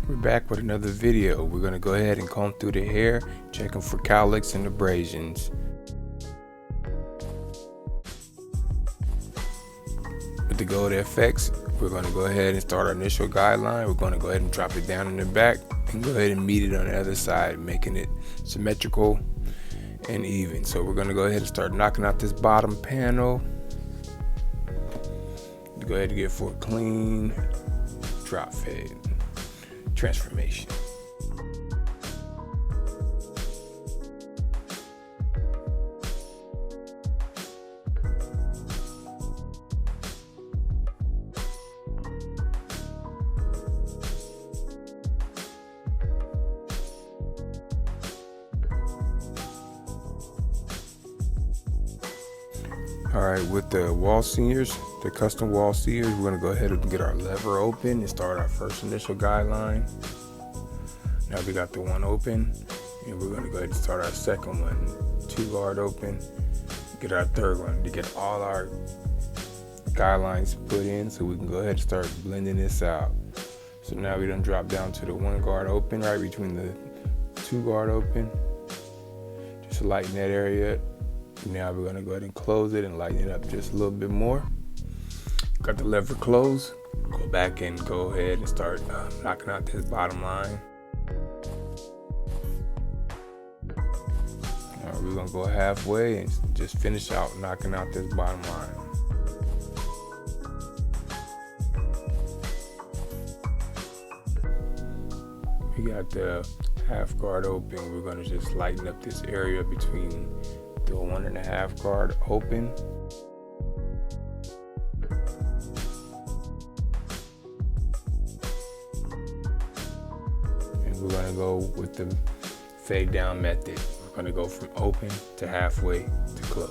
We're back with another video. We're going to go ahead and comb through the hair, checking for cowlicks and abrasions. With the Gold FX, we're going to go ahead and start our initial guideline. We're going to go ahead and drop it down in the back and go ahead and meet it on the other side, making it symmetrical and even. So we're going to go ahead and start knocking out this bottom panel. Go ahead and get for a clean drop fade transformation. Alright, with the wall sears, the custom wall sears, we're going to go ahead and get our lever open and start our first initial guideline. Now we got the one open, and we're going to go ahead and start our second one, 2 guard open, get our third one to get all our guidelines put in so we can go ahead and start blending this out. So now we done drop down to the 1 guard open, right between the 2 guard open, just lighten that area up. Now we're going to go ahead and close it and lighten it up just a little bit more. Got the lever closed. Go back and go ahead and start knocking out this bottom line. We're going to go halfway and just finish out knocking out this bottom line. We got the half guard open. We're going to just lighten up this area between the 1.5 guard open. And we're going to go with the fade down method. We're going to go from open to halfway to close.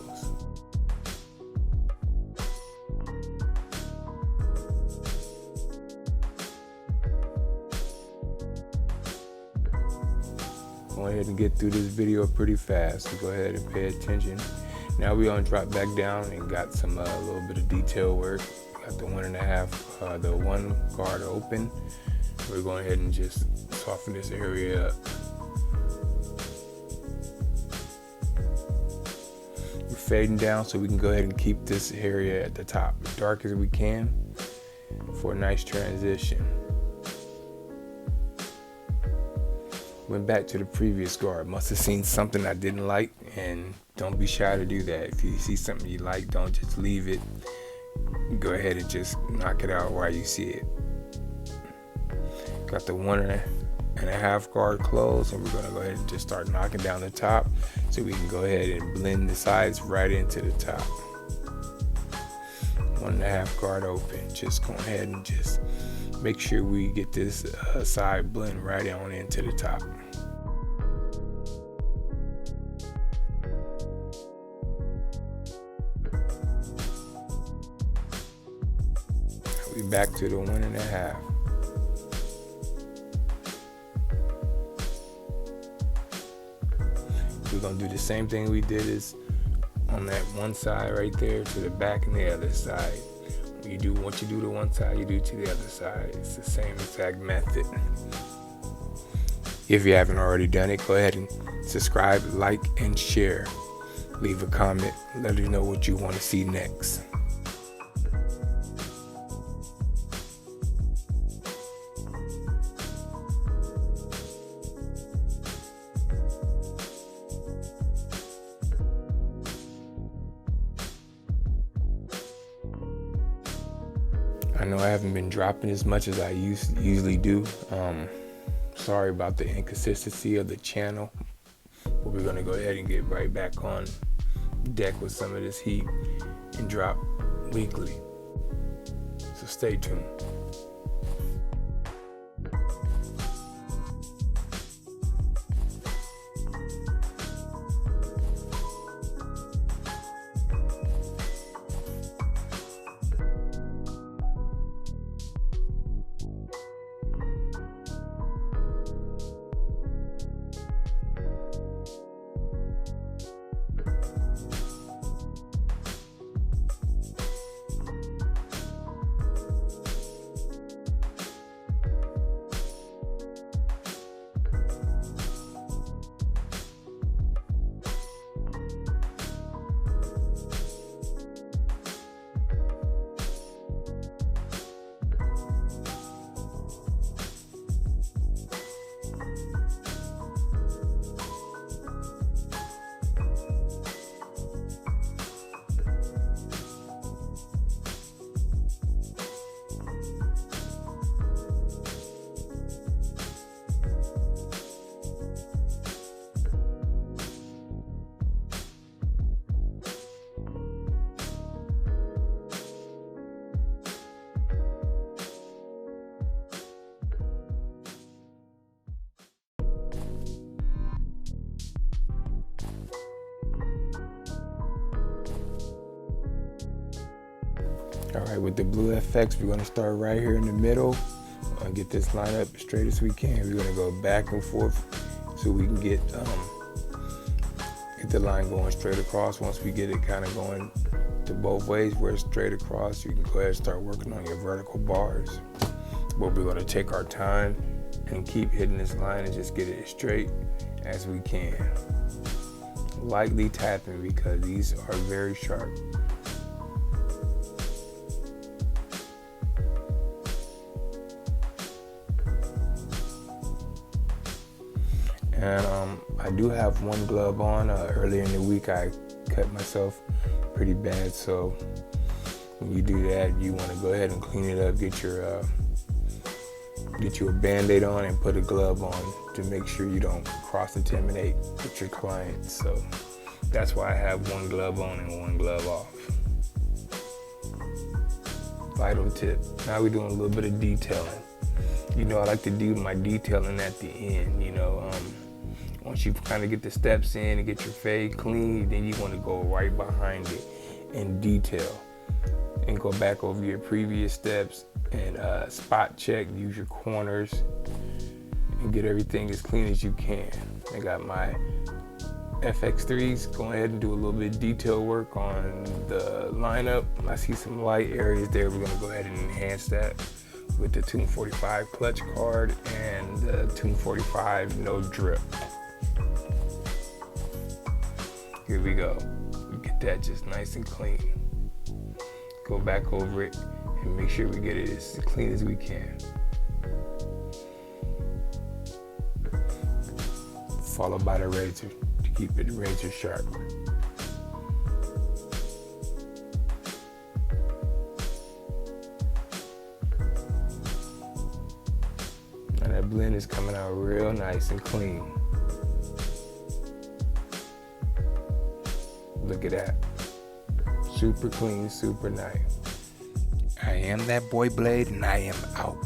Go ahead and get through this video pretty fast, so go ahead and pay attention. Now we're gonna drop back down and got some little bit of detail work. Got the 1.5, the 1 guard open. We're going ahead and just soften this area up. We're fading down so we can go ahead and keep this area at the top as dark as we can for a nice transition. Went back to the previous guard. Must have seen something I didn't like, and don't be shy to do that. If you see something you like, don't just leave it. Go ahead and just knock it out while you see it. Got the 1.5 guard closed, and we're gonna go ahead and just start knocking down the top so we can go ahead and blend the sides right into the top. 1.5 guard open. Just go ahead and just make sure we get this side blend right on into the top. We back to the 1.5. We're gonna do the same thing we did is on that one side right there to the back and the other side. You do what you do to one side, you do to the other side. It's the same exact method. If you haven't already done it, go ahead and subscribe, like, and share. Leave a comment, let us know what you want to see next. I know I haven't been dropping as much as I usually do. Sorry about the inconsistency of the channel, but we're gonna go ahead and get right back on deck with some of this heat and drop weekly. So stay tuned. All right, with the Blue FX, we're gonna start right here in the middle and get this line up as straight as we can. We're gonna go back and forth so we can get the line going straight across. Once we get it kind of going to both ways where it's straight across, you can go ahead and start working on your vertical bars. But we're gonna take our time and keep hitting this line and just get it as straight as we can. Lightly tapping because these are very sharp. And I do have one glove on. Earlier in the week I cut myself pretty bad, so when you do that, you want to go ahead and clean it up, get you a band-aid on and put a glove on to make sure you don't cross-contaminate with your client. So that's why I have one glove on and one glove off. Vital tip. Now we're doing a little bit of detailing. You know, I like to do my detailing at the end, you know. Once you kind of get the steps in and get your fade clean, then you want to go right behind it and detail and go back over your previous steps and spot check, use your corners and get everything as clean as you can. I got my FX3s, go ahead and do a little bit of detail work on the lineup. I see some light areas there. We're gonna go ahead and enhance that with the Tune 45 clutch card and the Tune 45 no drip. Here we go. We get that just nice and clean. Go back over it and make sure we get it as clean as we can. Followed by the razor to keep it razor sharp. Now that blend is coming out real nice and clean. Look at that. Super clean, super nice. I am that boy Blade, and I am out.